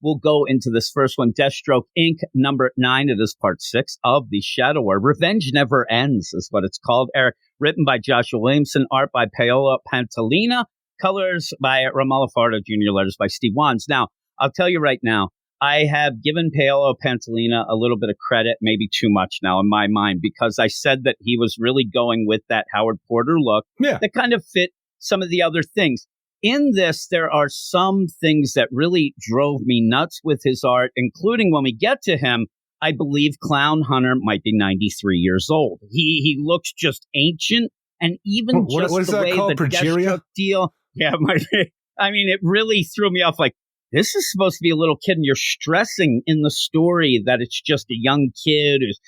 we'll go into this first one, Deathstroke Inc. number 9. It is part 6 of the Shadow War. Revenge Never Ends is what it's called, Eric. Written by Joshua Williamson, art by Paolo Pantalina, colors by Romulo Fajardo Jr., letters by Steve Wands. Now, I'll tell you right now, I have given Paolo Pantalina a little bit of credit, maybe too much now in my mind, because I said that he was really going with that Howard Porter look that kind of fit some of the other things. In this, there are some things that really drove me nuts with his art, including when we get to him, I believe Clown Hunter might be 93 years old. He looks just ancient, and even what is the that way called? the Progeria? Deathstroke deal. Yeah, I mean, it really threw me off. Like, this is supposed to be a little kid, and you're stressing in the story that it's just a young kid who's,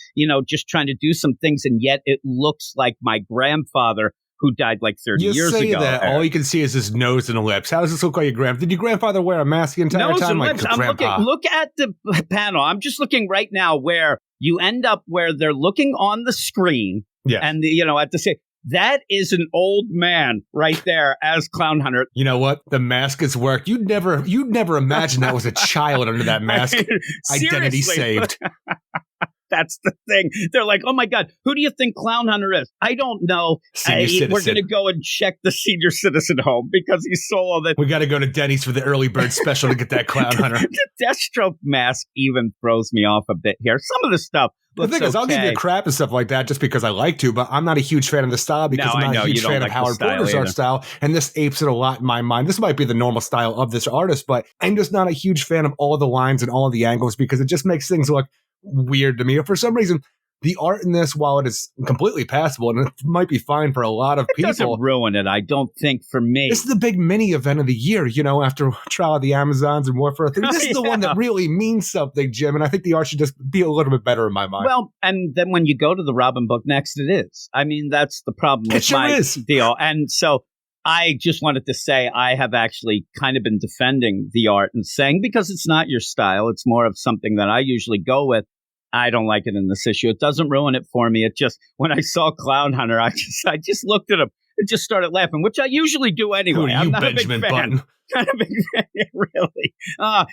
just trying to do some things, and yet it looks like my grandfather who died like 30 years ago. That all you can see is his nose and lips. How does this look like your grandfather? Did your grandfather wear a mask the entire nose time? And like lips. grandpa? Look at the panel. I'm just looking right now where you end up where they're looking on the screen. Yeah. And, at the same. That is an old man right there as Clown Hunter. You know what? The mask has worked. You'd never imagine that was a child under that mask. Identity saved. That's the thing. They're like, oh my God, who do you think Clown Hunter is? I don't know. We're going to go and check the senior citizen home because he saw all that. We got to go to Denny's for the early bird special to get that Clown Hunter. The Deathstroke mask even throws me off a bit here. Some of the stuff. The thing is, I'll give you crap and stuff like that just because I like to, but I'm not a huge fan of the style because I'm not a huge fan of Howard Porter's art style, and this apes it a lot in my mind. This might be the normal style of this artist, but I'm just not a huge fan of all the lines and all of the angles because it just makes things look weird to me. For some reason, the art in this, while it is completely passable and it might be fine for a lot of people, doesn't ruin it, I don't think, for me. This is the big mini event of the year, after Trial of the Amazons and War for Earth. This is the one that really means something, Jim, and I think the art should just be a little bit better in my mind. Well, and then when you go to the Robin book next, it is. I mean, that's the problem with my deal. And so I just wanted to say I have actually kind of been defending the art and saying, because it's not your style, it's more of something that I usually go with. I don't like it in this issue. It doesn't ruin it for me. It just, when I saw Clown Hunter, I just looked at him and just started laughing, which I usually do anyway. I'm not Benjamin a big fan. Button? Not a big fan, really.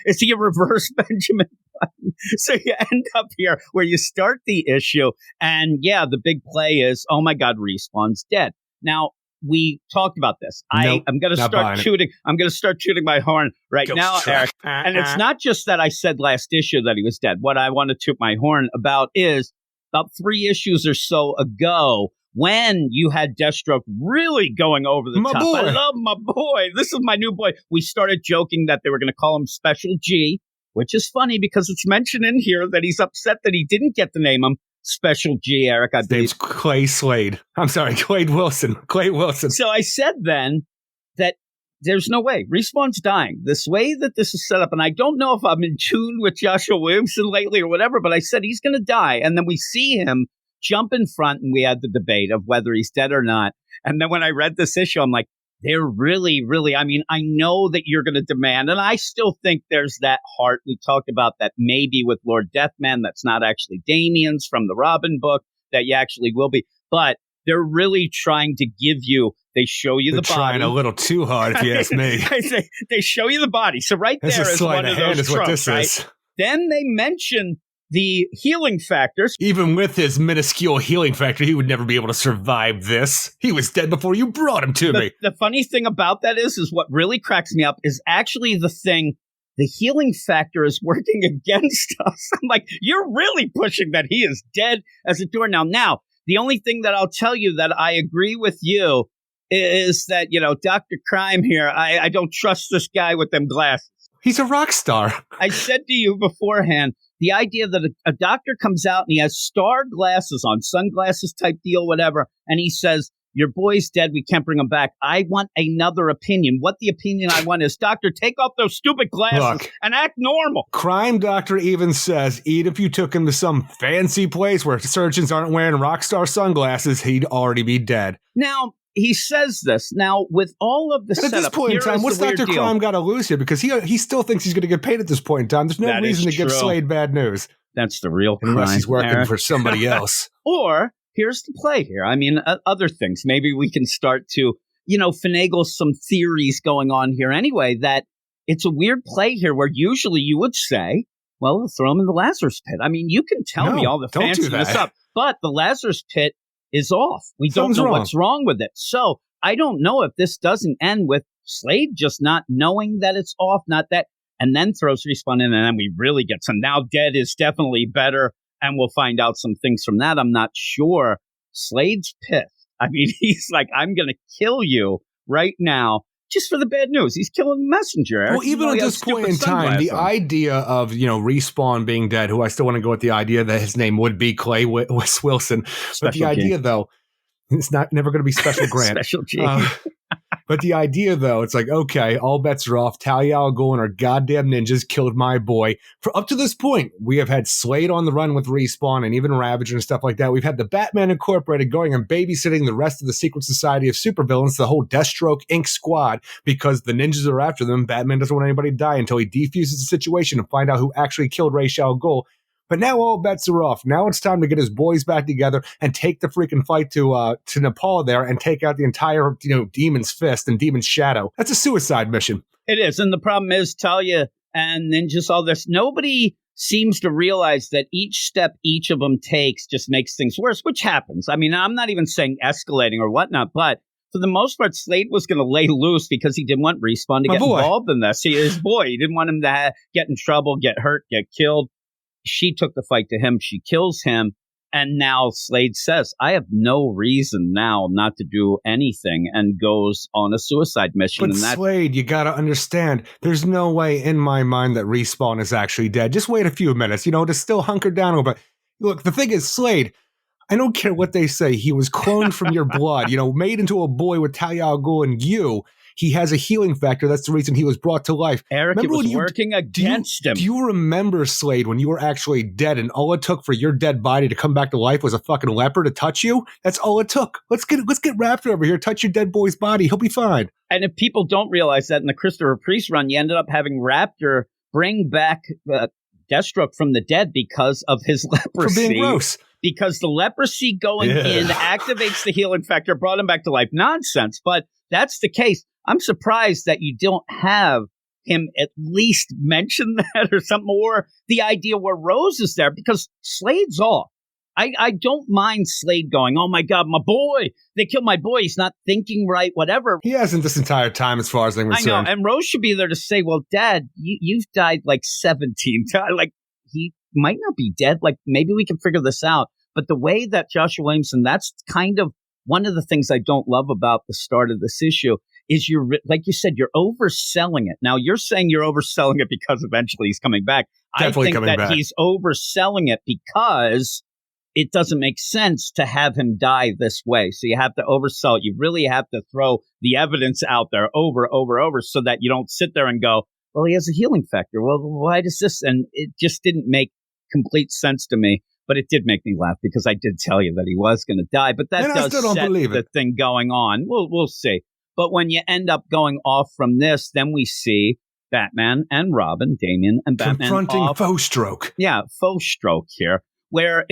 Is he a reverse Benjamin Button? So you end up here where you start the issue, and the big play is, oh my God, Respawn's dead. Now, we talked about this. I'm going to start shooting. I'm going to start shooting my horn now, Eric. And it's not just that I said last issue that he was dead. What I want to toot my horn about is about 3 issues or so ago when you had Deathstroke really going over the top. Boy. I love my boy. This is my new boy. We started joking that they were going to call him Special G, which is funny because it's mentioned in here that he's upset that he didn't get to name him Special G, Eric. His name's Clay Slade. I'm sorry, Clay Wilson. So I said then that there's no way. Respawn's dying. This way that this is set up, and I don't know if I'm in tune with Joshua Williamson lately or whatever, but I said he's going to die. And then we see him jump in front, and we had the debate of whether he's dead or not. And then when I read this issue, I'm like, they're really, really, I mean, I know that you're going to demand, and I still think there's that heart. We talked about that maybe with Lord Deathman. That's not actually Damien's from the Robin book, that you actually will be. But they're really trying to give you, they show you the body. Trying a little too hard, if you ask me. They show you the body. So right there is one of those tropes, right? Then they mention the healing factors. Even with his minuscule healing factor, he would never be able to survive this. He was dead before you brought him to me. The funny thing about that is what really cracks me up is actually the thing, the healing factor is working against us. I'm like, you're really pushing that he is dead as a door now. Now, the only thing that I'll tell you that I agree with you is that, Dr. Crime here, I don't trust this guy with them glasses. He's a rock star. I said to you beforehand, the idea that a doctor comes out and he has star glasses on, sunglasses type deal, whatever, and he says, your boy's dead, we can't bring him back. I want another opinion. What the opinion I want is, doctor, take off those stupid glasses and act normal. Crime Doctor even says, even if you took him to some fancy place where surgeons aren't wearing rock star sunglasses, he'd already be dead. Now, he says this. Now, with all of the setup, at this point in time, what's Dr. Crime got to lose here? Because he still thinks he's going to get paid at this point in time. There's no reason to give Slade bad news. That's the real crime. Unless he's working for somebody else. Or, here's the play here. I mean, other things. Maybe we can start to, finagle some theories going on here anyway, that it's a weird play here where usually you would say, well, throw him in the Lazarus pit. I mean, you can tell me all the fanciness up, but the Lazarus pit is off. We don't know what's wrong with it. So I don't know if this doesn't end with Slade just not knowing that it's off, not that, and then throws Respawn in, and then we really get some. Now Dead is definitely better, and we'll find out some things from that. I'm not sure. Slade's pissed. I mean, he's like, I'm going to kill you right now. Just for the bad news. He's killing the messenger, Eric. Well, even at this point in time, the idea of, Respawn being dead, who I still want to go with the idea that his name would be Clay Wilson. But the idea, though, it's never going to be Special Grant. Special G. But the idea, though, it's like, okay, all bets are off. Talia al Ghul and our goddamn ninjas killed my boy. For up to this point, we have had Slade on the run with Respawn and even Ravager and stuff like that. We've had the Batman Incorporated going and babysitting the rest of the secret society of supervillains, the whole Deathstroke Inc. squad, because the ninjas are after them. Batman doesn't want anybody to die until he defuses the situation and find out who actually killed Ra's al Ghul. But now all bets are off. Now it's time to get his boys back together and take the freaking fight to Nepal there and take out the entire, Demon's Fist and Demon's Shadow. That's a suicide mission. It is. And the problem is, Talia and Ninjas, all this, nobody seems to realize that each step each of them takes just makes things worse, which happens. I mean, I'm not even saying escalating or whatnot, but for the most part, Slade was going to lay loose because he didn't want Respawn to get involved in this. His boy. He didn't want him to get in trouble, get hurt, get killed. She took the fight to him. She kills him. And now Slade says, I have no reason now not to do anything, and goes on a suicide mission. But Slade, you got to understand, there's no way in my mind that Respawn is actually dead. Just wait a few minutes, to still hunker down a little bit. Look, the thing is, Slade, I don't care what they say. He was cloned from your blood, made into a boy with Talia al Ghul and you. He has a healing factor. That's the reason he was brought to life. Eric, it was working against him. Do you remember, Slade, when you were actually dead and all it took for your dead body to come back to life was a fucking leper to touch you? That's all it took. Let's get Raptor over here. Touch your dead boy's body. He'll be fine. And if people don't realize that in the Christopher Priest run, you ended up having Raptor bring back Deathstroke from the dead because of his leprosy. For being gross. Because the leprosy going in activates the healing factor, brought him back to life. Nonsense, but that's the case. I'm surprised that you don't have him at least mention that or something, or the idea where Rose is there, because Slade's off. I don't mind Slade going, oh my God, my boy, they killed my boy. He's not thinking right, whatever. He hasn't this entire time as far as I'm concerned. I know, and Rose should be there to say, well, Dad, you've died like 17 times. Like, he might not be dead. Like, maybe we can figure this out. But the way that Joshua Williamson, that's kind of one of the things I don't love about the start of this issue, is like you said, you're overselling it. Now, you're saying you're overselling it because eventually he's coming back. Definitely I think that he's overselling it because it doesn't make sense to have him die this way. So you have to oversell it. You really have to throw the evidence out there over, so that you don't sit there and go, well, he has a healing factor. Well, why does this? And it just didn't make complete sense to me. But it did make me laugh because I did tell you that he was going to die. But that does set the thing going on. We'll see. But when you end up going off from this, then we see Batman and Robin, Damian and Batman confronting Deathstroke. Yeah, Deathstroke here. Where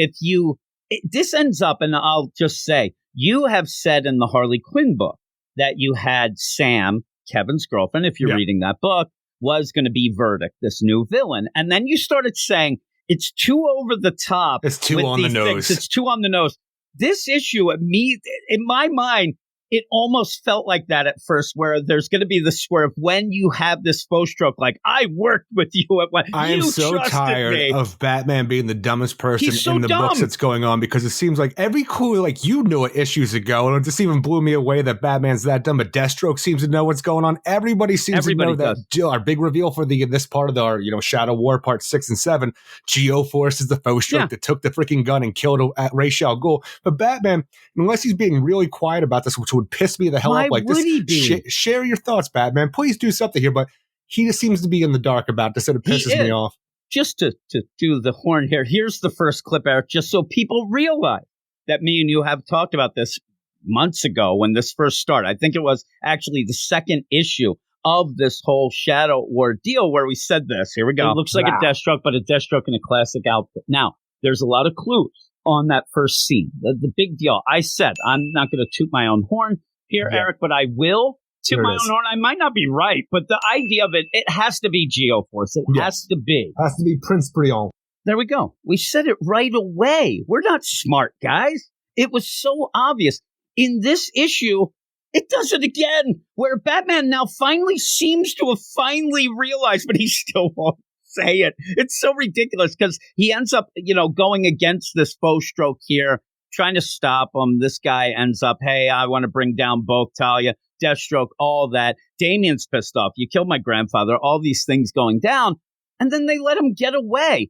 this ends up, and I'll just say, you have said in the Harley Quinn book that you had Sam, Kevin's girlfriend, if you're reading that book, was going to be Verdict, this new villain. And then you started saying, it's too over the top. It's too on the nose. It's too on the nose. This issue, in my mind, it almost felt like that at first, where there's going to be the swerve when you have this Deathstroke, like, I worked with you at one. I am so tired of Batman being the dumbest person in the books that's going on, because it seems like every clue, like, you knew it issues ago, and it just even blew me away that Batman's that dumb, but Deathstroke seems to know what's going on. Everybody seems to know that. Our big reveal for this part of our Shadow War part 6 and 7, Geoforce is the Deathstroke that took the freaking gun and killed Ra's al Ghul. But Batman, unless he's being really quiet about this, which would piss me the hell off like this. Share your thoughts, Batman. Please do something here. But he just seems to be in the dark about this, and it pisses me off. Just to do the horn here, here's the first clip, Eric, just so people realize that me and you have talked about this months ago when this first started. I think it was actually the second issue of this whole Shadow War deal where we said this. Here we go. It looks like a Deathstroke, but a Deathstroke in a classic outfit. Now, there's a lot of clues on that first scene. The big deal. I said, I'm not going to toot my own horn here, Eric, but I will toot my own horn. I might not be right, but the idea of it has to be Geoforce. It has to be. Has to be Prince Brion. There we go. We said it right away. We're not smart, guys. It was so obvious. In this issue, it does it again, where Batman now finally seems to have finally realized, but he still won't say it. It's so ridiculous because he ends up, going against this Deathstroke here, trying to stop him. This guy ends up, hey, I want to bring down both Talia, Deathstroke, all that. Damian's pissed off. You killed my grandfather. All these things going down. And then they let him get away.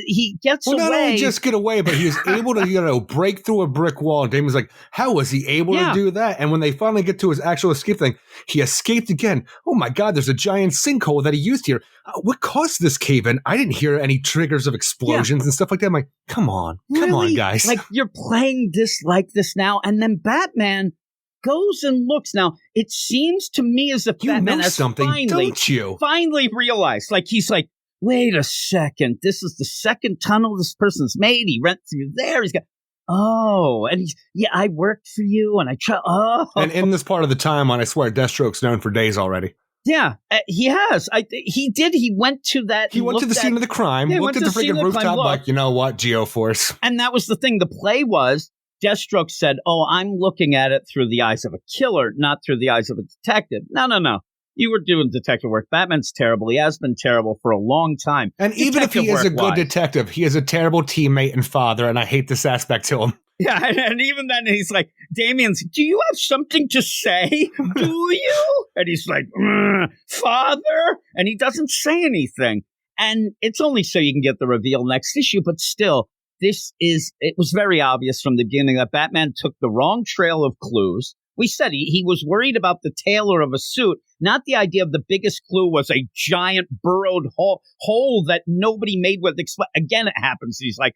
He gets away. Well, not only just get away, but he was able to, break through a brick wall. And Damon's like, how was he able to do that? And when they finally get to his actual escape thing, he escaped again. Oh my God, there's a giant sinkhole that he used here. What caused this cave-in? I didn't hear any triggers of explosions and stuff like that. I'm like, come on, guys. Like, you're playing this like this now. And then Batman goes and looks. Now, it seems to me as if Batman has finally realized. Like, he's like, wait a second. This is the second tunnel this person's made. He went through there. He's got, and he's, I worked for you and I tried. And in this part of the timeline, I swear, Deathstroke's known for days already. Yeah, he has. He did. He went to that. He went to the scene of the crime, looked at the freaking rooftop like, you know what, Geoforce. And that was the thing. The play was, Deathstroke said, I'm looking at it through the eyes of a killer, not through the eyes of a detective. No. You were doing detective work. Batman's terrible. He has been terrible for a long time. And even if he is a good detective, he is a terrible teammate and father, and I hate this aspect to him. Yeah, and even then he's like, Damian's, do you have something to say? Do you? And he's like, father? And he doesn't say anything. And it's only so you can get the reveal next issue, but still, it was very obvious from the beginning that Batman took the wrong trail of clues. We said he was worried about the tailor of a suit, not the idea of the biggest clue was a giant burrowed hole that nobody made with. Again, it happens. He's like,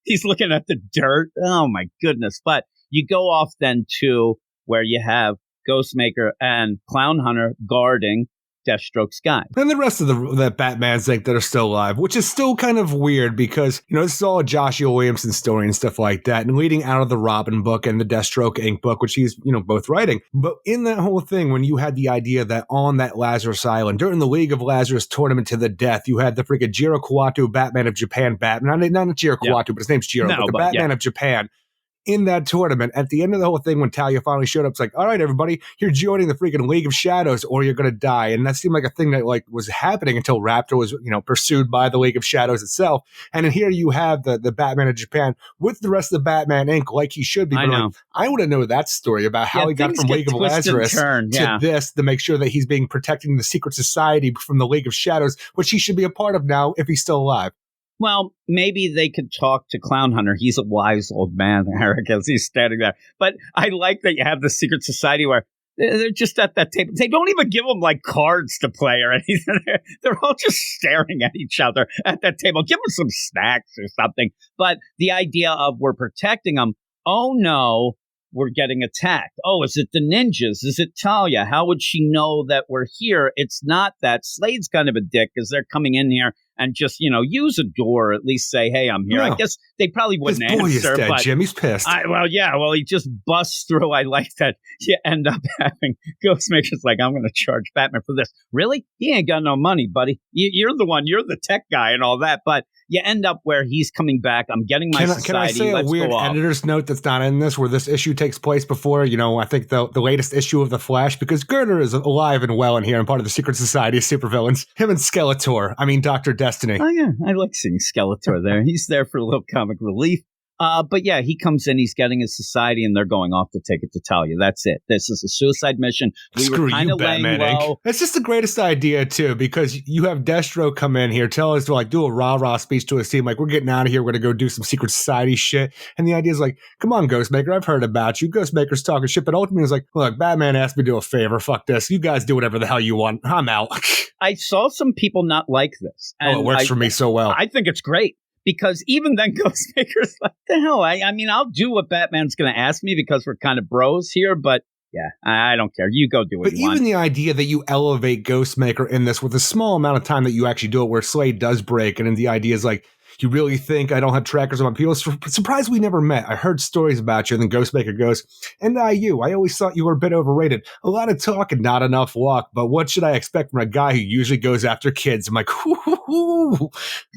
he's looking at the dirt. Oh, my goodness. But you go off then to where you have Ghostmaker and Clown Hunter guarding Deathstroke's guy. And the rest of the Batmans think that are still alive, which is still kind of weird because, this is all a Joshua Williamson story and stuff like that, and leading out of the Robin book and the Deathstroke Inc. book, which he's, both writing. But in that whole thing, when you had the idea that on that Lazarus Island, during the League of Lazarus tournament to the death, you had the freaking Jiro Kawato Batman of Japan, not Jiro Kawato, but his name's Jiro, but the Batman of Japan. In that tournament, at the end of the whole thing, when Talia finally showed up, it's like, all right, everybody, you're joining the freaking League of Shadows or you're going to die. And that seemed like a thing that was happening until Raptor was, pursued by the League of Shadows itself. And then here you have the Batman of Japan with the rest of the Batman Inc. like he should be. But I want to know that story about how he got from League of Lazarus to this to make sure that he's being protecting the secret society from the League of Shadows, which he should be a part of now if he's still alive. Well, maybe they could talk to Clown Hunter. He's a wise old man, Eric, as he's standing there. But I like that you have the secret society where they're just at that table. They don't even give them cards to play or anything. They're all just staring at each other at that table. Give them some snacks or something. But the idea of we're protecting them. Oh, no, we're getting attacked. Oh, is it the ninjas? Is it Talia? How would she know that we're here? It's not that. Slade's kind of a dick because they're coming in here and just, use a door, or at least say, hey, I'm here. I guess they probably wouldn't answer. His boy is dead, but Jimmy's pissed. He just busts through. I like that you end up having Ghostmaker's like, I'm going to charge Batman for this. Really? He ain't got no money, buddy. You're the one. You're the tech guy and all that. But you end up where he's coming back. I'm getting my society. Can I say a weird editor's note that's not in this, where this issue takes place before, I think the latest issue of The Flash, because Girder is alive and well in here and part of the secret society of supervillains. Him and Skeletor. Dr. Destiny. Oh, yeah. I like seeing Skeletor there. He's there for a little comic relief. But yeah, he comes in, he's getting his society, and they're going off to take it to Talia. That's it. This is a suicide mission. Screw you, Batman Inc. That's just the greatest idea, too, because you have Deathstroke come in here, tell us to do a rah-rah speech to his team, we're getting out of here, we're going to go do some secret society shit. And the idea is come on, Ghostmaker, I've heard about you. Ghostmaker's talking shit, but ultimately it's look, Batman asked me to do a favor. Fuck this. You guys do whatever the hell you want. I'm out. I saw some people not like this. And it works for me so well. I think it's great. Because even then, Ghostmaker's like, the hell? I'll do what Batman's going to ask me because we're kind of bros here, but yeah, I don't care. You go do what you want. But even the idea that you elevate Ghostmaker in this with a small amount of time that you actually do it, where Slade does break, and then the idea is You really think I don't have trackers on my people? Surprised we never met. I heard stories about you. And then Ghostmaker goes, and you. I always thought you were a bit overrated. A lot of talk and not enough walk. But what should I expect from a guy who usually goes after kids? I'm like, hoo.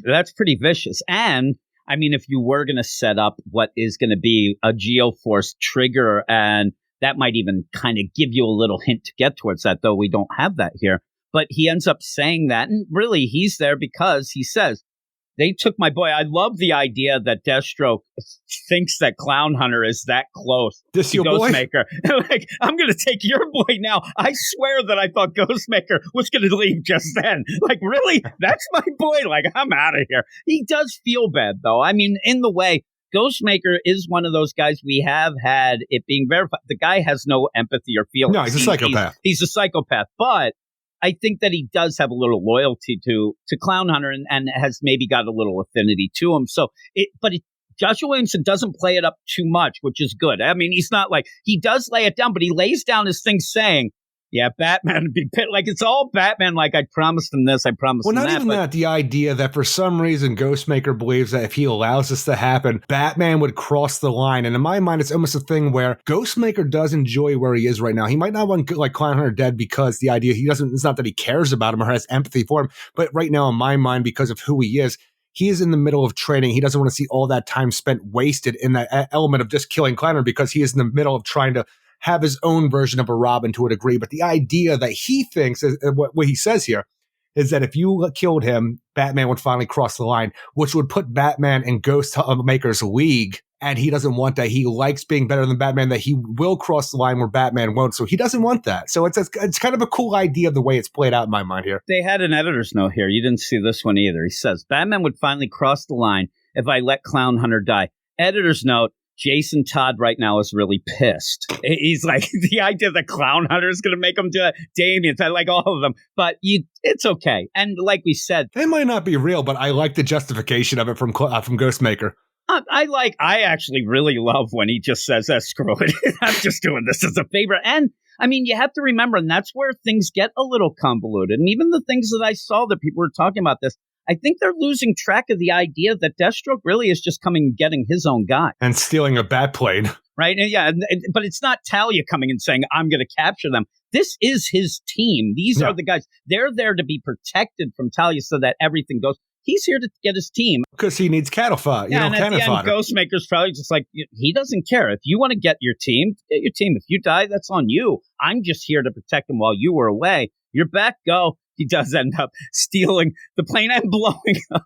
That's pretty vicious. And I mean, if you were going to set up what is going to be a Geoforce trigger, and that might even kind of give you a little hint to get towards that, though we don't have that here. But he ends up saying that, and really he's there because he says, they took my boy. I love the idea that Deathstroke thinks that Clown Hunter is that close this to your Ghostmaker. Like, I'm going to take your boy now. I swear that I thought Ghostmaker was going to leave just then. Like, really? That's my boy? Like, I'm out of here. He does feel bad, though. I mean, in the way, Ghostmaker is one of those guys we have had it being verified. The guy has no empathy or feelings. No, he's a psychopath. He's a psychopath, but I think that he does have a little loyalty to Clown Hunter and has maybe got a little affinity to him. So, Joshua Williamson doesn't play it up too much, which is good. I mean, he's not like, he does lay it down, but he lays down his thing saying, yeah, Batman would be like, it's all Batman. Like, I promised him this, I promised him that. Well, not even that. The idea that for some reason Ghostmaker believes that if he allows this to happen, Batman would cross the line. And in my mind, it's almost a thing where Ghostmaker does enjoy where he is right now. He might not want like Clown Hunter dead because the idea it's not that he cares about him or has empathy for him, but right now in my mind, because of who he is in the middle of training. He doesn't want to see all that time spent wasted in that element of just killing Clown Hunter because he is in the middle of trying to have his own version of a Robin to a degree. But the idea that he thinks, what he says here, is that if you killed him, Batman would finally cross the line, which would put Batman in Ghostmaker's league. And he doesn't want that. He likes being better than Batman, that he will cross the line where Batman won't. So he doesn't want that. So it's kind of a cool idea of the way it's played out in my mind here. They had an editor's note here. You didn't see this one either. He says, Batman would finally cross the line if I let Clown Hunter die. Editor's note, Jason Todd right now is really pissed. He's like, the idea that Clown Hunter is going to make him do it. Damien's, I like all of them. But it's okay. And like we said, they might not be real, but I like the justification of it from Ghostmaker. I actually really love when he just says, screw it. I'm just doing this as a favor. And I mean, you have to remember, and that's where things get a little convoluted. And even the things that I saw that people were talking about this, I think they're losing track of the idea that Deathstroke really is just coming and getting his own guy. And stealing a Batplane. Right? And yeah, but it's not Talia coming and saying, I'm going to capture them. This is his team. These are the guys. They're there to be protected from Talia so that everything goes. He's here to get his team. Because he needs cattle fodder. Yeah, and at the end, Ghostmaker's probably just like, he doesn't care. If you want to get your team, get your team. If you die, that's on you. I'm just here to protect them while you were away. You're back, go. He does end up stealing the plane and blowing up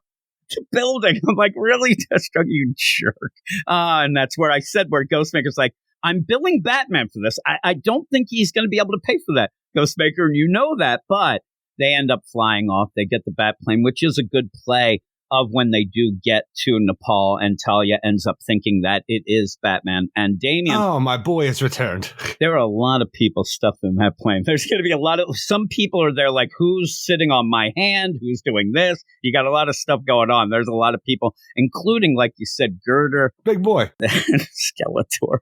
the building. I'm like, really, Deathstroke, you jerk. And that's where I said, where Ghostmaker's like, I'm billing Batman for this. I don't think he's going to be able to pay for that, Ghostmaker, and you know that, but they end up flying off. They get the Batplane, which is a good play of when they do get to Nepal, and Talia ends up thinking that it is Batman and Damien. Oh, my boy has returned. There are a lot of people stuffed in that plane. There's going to be a lot of, some people are there like, who's sitting on my hand? Who's doing this? You got a lot of stuff going on. There's a lot of people, including, like you said, Girder. Big boy. Skeletor.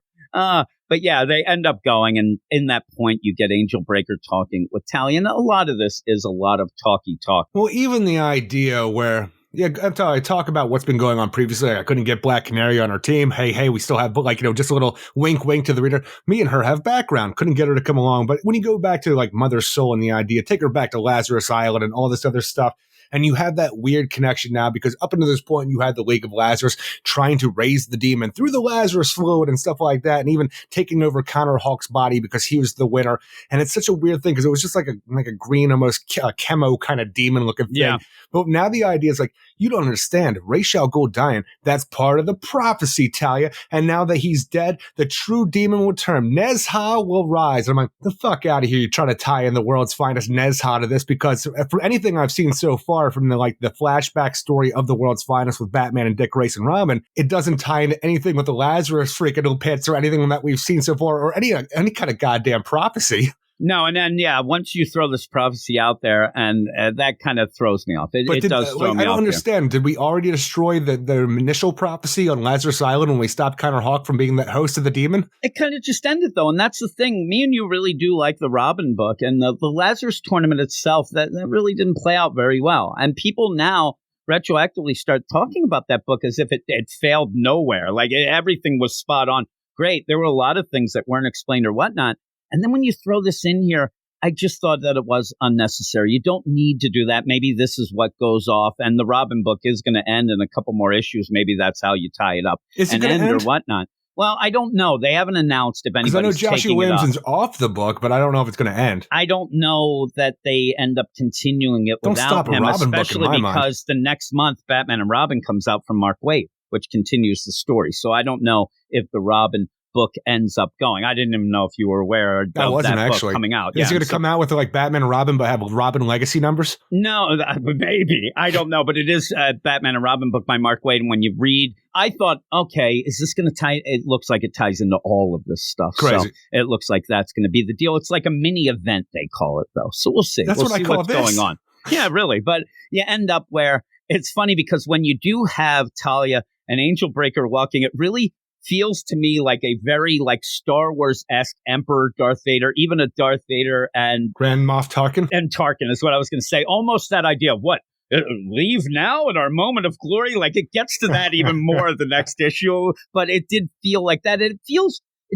But yeah, they end up going, and in that point, you get Angel Breaker talking with Talia. And a lot of this is a lot of talky talk. Well, even the idea where, I talk about what's been going on previously. I couldn't get Black Canary on our team. Hey, we still have, just a little wink to the reader. Me and her have background. Couldn't get her to come along. But when you go back to like Mother Soul and the idea, take her back to Lazarus Island and all this other stuff. And you have that weird connection now because up until this point, you had the League of Lazarus trying to raise the demon through the Lazarus fluid and stuff like that, and even taking over Connor Hawk's body because he was the winner. And it's such a weird thing because it was just like a green, almost chemo kind of demon looking thing. Yeah. But now the idea is like, you don't understand. Ra's al Ghul dying, that's part of the prophecy, Talia. And now that he's dead, the true demon will turn. Nezha will rise. And I'm like, the fuck out of here. You're trying to tie in the world's finest Nezha to this because for anything I've seen so far from the flashback story of the world's finest with Batman and Dick Grayson Robin, it doesn't tie into anything with the Lazarus freaking pits or anything that we've seen so far or any kind of goddamn prophecy. No, and then, once you throw this prophecy out there, and that kind of throws me off. It does throw me off. I don't understand. Did we already destroy the initial prophecy on Lazarus Island when we stopped Connor Hawk from being the host of the demon? It kind of just ended, though, and that's the thing. Me and you really do like the Robin book, and the Lazarus tournament itself, that really didn't play out very well. And people now retroactively start talking about that book as if it failed nowhere. Like everything was spot on. Great. There were a lot of things that weren't explained or whatnot. And then when you throw this in here, I just thought that it was unnecessary. You don't need to do that. Maybe this is what goes off. And the Robin book is going to end in a couple more issues. Maybe that's how you tie it up. Is it going to end? Or whatnot. Well, I don't know. They haven't announced if anybody's taking it up. Because I know Joshua Williamson's off the book, but I don't know if it's going to end. I don't know that they end up continuing it without him, especially because the next month Batman and Robin comes out from Mark Waid, which continues the story. So I don't know if the Robin book ends up going. I didn't even know if you were aware of that book coming out. Is it going to come out with like Batman and Robin, but have Robin legacy numbers? No, maybe. I don't know. But it is a Batman and Robin book by Mark Waid. And when you read, I thought, okay, is this going to tie? It looks like it ties into all of this stuff. Crazy. So it looks like that's going to be the deal. It's like a mini event, they call it, though. So we'll see. That's we'll what see I call what's this. going on. Yeah, really. But you end up where it's funny because when you do have Talia and Angel Breaker walking, it really feels to me like a very like Star Wars-esque Emperor Darth Vader, even a Darth Vader and Grand Moff Tarkin. And Tarkin is what I was going to say. Almost that idea of what? Leave now in our moment of glory? Like it gets to that even more the next issue, but it did feel like that. It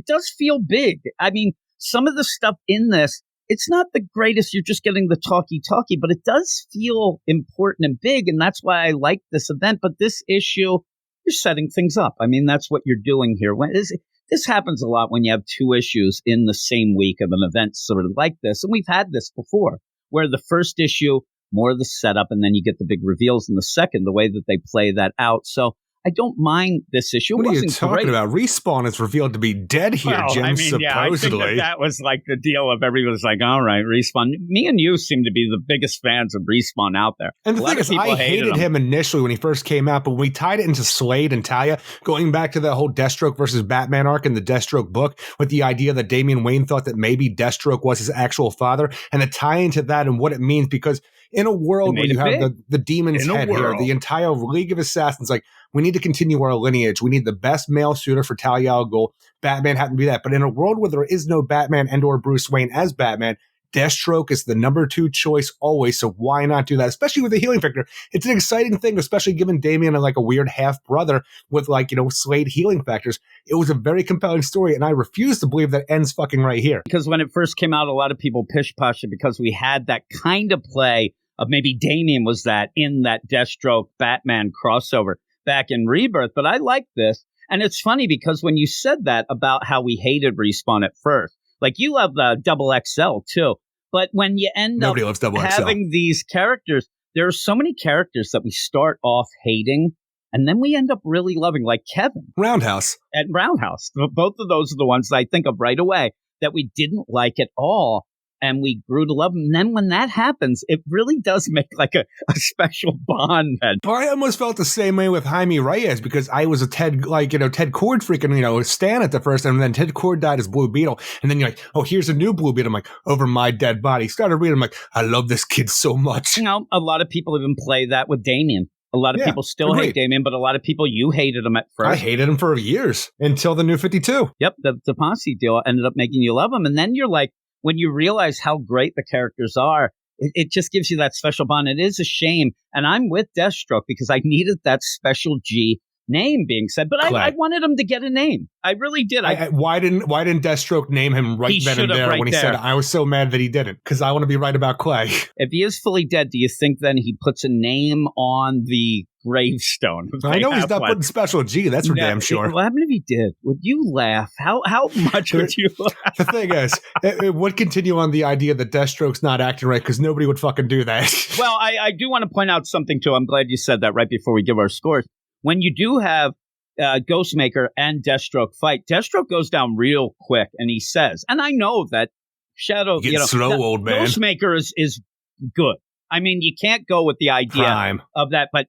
does feel big. I mean, some of the stuff in this, it's not the greatest. You're just getting the talky, but it does feel important and big. And that's why I like this event. But this issue, you're setting things up. I mean, that's what you're doing here. This happens a lot when you have two issues in the same week of an event sort of like this. And we've had this before, where the first issue, more of the setup, and then you get the big reveals in the second, the way that they play that out. So I don't mind this issue. What are you talking about? Respawn is revealed to be dead here, Jim, I mean, supposedly. Yeah, I think that was like the deal of everyone's like, all right, Respawn. Me and you seem to be the biggest fans of Respawn out there. And the thing is, I hated him initially when he first came out, but when we tied it into Slade and Talia, going back to the whole Deathstroke versus Batman arc in the Deathstroke book, with the idea that Damian Wayne thought that maybe Deathstroke was his actual father, and the tie into that and what it means, because in a world where you have the demon's head here, the entire League of Assassins, like, we need to continue our lineage. We need the best male suitor for Talia al Ghul. Batman happened to be that. But in a world where there is no Batman and or Bruce Wayne as Batman, Deathstroke is the number 2 choice always. So why not do that? Especially with the healing factor. It's an exciting thing, especially given Damian like a weird half brother with Slade healing factors. It was a very compelling story. And I refuse to believe that ends fucking right here. Because when it first came out, a lot of people pish-poshed it because we had that kind of play of maybe Damian was that in that Deathstroke Batman crossover back in Rebirth, but I like this. And it's funny because when you said that about how we hated Respawn at first, like you love the Double XL too, but when you end up having these characters, there are so many characters that we start off hating and then we end up really loving, like Kevin. Roundhouse. At Roundhouse. Both of those are the ones that I think of right away that we didn't like at all. And we grew to love him. And then when that happens, it really does make like a special bond. I almost felt the same way with Jaime Reyes because I was a Ted Cord freaking, stan at the first, and then Ted Cord died as Blue Beetle. And then you're like, oh, here's a new Blue Beetle. I'm like, over my dead body. Started reading, I'm like, I love this kid so much. A lot of people even play that with Damian. A lot of people still hate Damian, but a lot of people, you hated him at first. I hated him for years until the New 52. Yep, the Posse deal ended up making you love him. And then you're like, when you realize how great the characters are, it just gives you that special bond. It is a shame. And I'm with Deathstroke because I needed that special G name being said. But I wanted him to get a name. I really did. Why didn't Deathstroke name him right then and there when he said, I was so mad that he didn't? Because I want to be right about Clay. If he is fully dead, do you think then he puts a name on the gravestone? I know he's not putting special G. That's for damn sure. What happened if he did? Would you laugh? How much would you laugh? The thing is, it would continue on the idea that Deathstroke's not acting right because nobody would fucking do that. Well, I do want to point out something too. I'm glad you said that right before we give our scores. When you do have Ghostmaker and Deathstroke fight, Deathstroke goes down real quick, and he says, and I know that Shadow, slow, old man. Ghostmaker is good. I mean, you can't go with the idea of that, but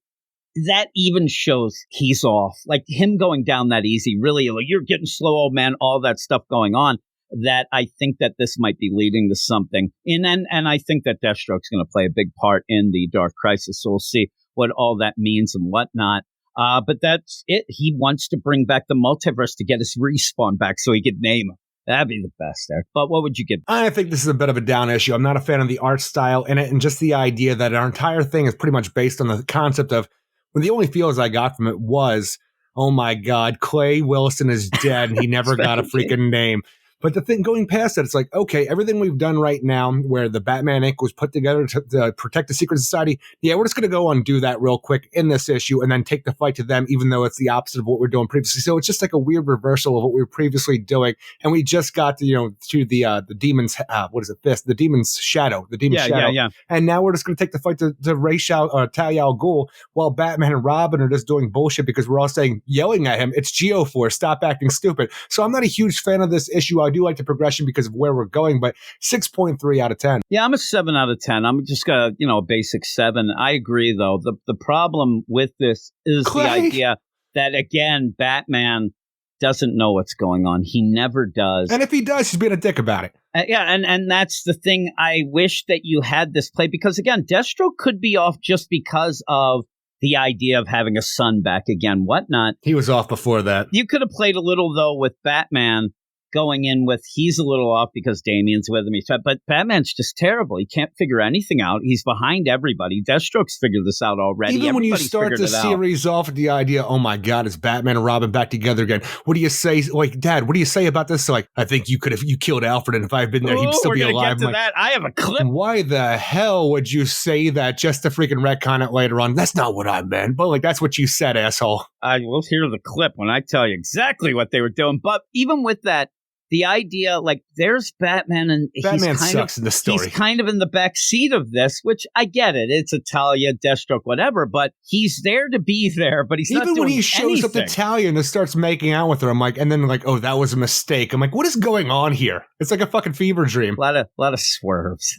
that even shows he's off. Like him going down that easy, really, like you're getting slow, old man, all that stuff going on. That I think that this might be leading to something. And I think that Deathstroke's going to play a big part in the Dark Crisis. So we'll see what all that means and whatnot. But that's it. He wants to bring back the multiverse to get his Respawn back so he could name him. That'd be the best there. But what would you give? I think this is a bit of a down issue. I'm not a fan of the art style in it, and just the idea that our entire thing is pretty much based on the concept of, when the only feels I got from it was, oh my God, Clay Wilson is dead and he never got a freaking name. But the thing going past that, it's like, okay, everything we've done right now where the Batman Inc. was put together to protect the secret society, yeah, we're just going to go and do that real quick in this issue and then take the fight to them, even though it's the opposite of what we're doing previously. So it's just like a weird reversal of what we were previously doing. And we just got to, to the demon's, the demon's shadow, shadow. Yeah. And now we're just going to take the fight to Ra's al Ghul while Batman and Robin are just doing bullshit because we're all yelling at him, it's Geoforce, stop acting stupid. So I'm not a huge fan of this issue. I do like the progression because of where we're going, but 6.3 out of 10. Yeah, I'm a 7 out of 10. I'm just a basic 7. I agree, though. The problem with this is the idea that, again, Batman doesn't know what's going on. He never does. And if he does, he's being a dick about it. And that's the thing. I wish that you had this play because, again, Deathstroke could be off just because of the idea of having a son back again, whatnot. He was off before that. You could have played a little, though, with Batman going in with, he's a little off because Damian's with him. But Batman's just terrible. He can't figure anything out. He's behind everybody. Deathstroke's figured this out already. Even when you start the series off with the idea, oh my God, is Batman and Robin back together again? What do you say? Like, Dad, what do you say about this? Like, I think you killed Alfred, and if I had been there, he'd still be alive. Get to that. I have a clip. Why the hell would you say that just to freaking retcon it later on? That's not what I meant. But that's what you said, asshole. I will hear the clip when I tell you exactly what they were doing. But even with that, the idea, there's Batman, and Batman sucks in the story. He's kind of in the back seat of this, which I get it. It's Talia, Deathstroke, whatever, but he's there to be there, but he's not doing anything. Even when he shows up to Talia and starts making out with her, I'm like, and then oh, that was a mistake. I'm like, what is going on here? It's like a fucking fever dream. A lot of swerves.